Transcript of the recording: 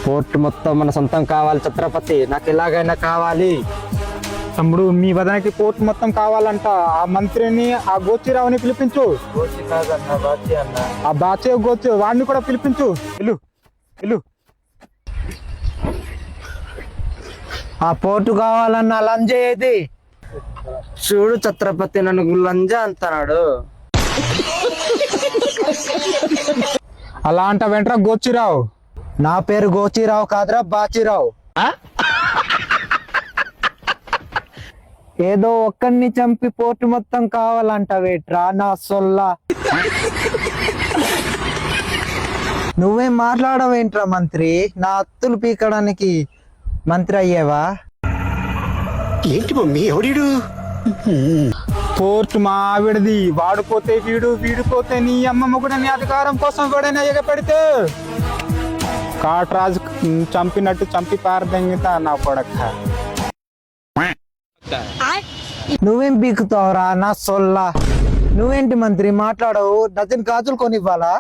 Port మొత్తం మన సొంతం కావాలి ఛత్రపతి, నాకు ఎలాగైనా కావాలి. తమ్ముడు మీ వదనకి పోర్ట్ మొత్తం కావాలంట. ఆ మంత్రిని ఆ గోచిరావుని పిలిపించు. ఆ బాచే గోచి వాడిని కూడా పిలిపించు. ఇల్లు ఇల్లు ఆ పోర్టు కావాలన్న లంజ ఏది? చూడు ఛత్రపతి నన్ను లంజ అంటున్నాడు. అలా అంట వెంట్రా గోచిరావు. నా పేరు గోచిరావు కాదురా, బాచిరావు. ఏదో ఒక్కడిని చంపి పోర్టు మొత్తం కావాలంట వేట్రా నా సొల్లా. నువ్వేం మాట్లాడవేంట్రా మంత్రి? నా అత్తులు పీకడానికి మంత్రి అయ్యేవా? ఏంటి మమ్మీ ఎవడీడు? పోర్ట్ మా ఆవిడది. వాడిపోతే వీడు, వీడిపోతే నీ అమ్మమ్మ కూడా నీ అధికారం కోసం కూడా ఎగపెడితే కాట్రాజు చంపినట్టు చంపి పారదెంగితా నా కొడక. నువ్వేం పీకుతావురా నా సొల్లా? నువ్వేంటి మంత్రి మాట్లాడవు? డజన్ గాజులు కొనివ్వాలా?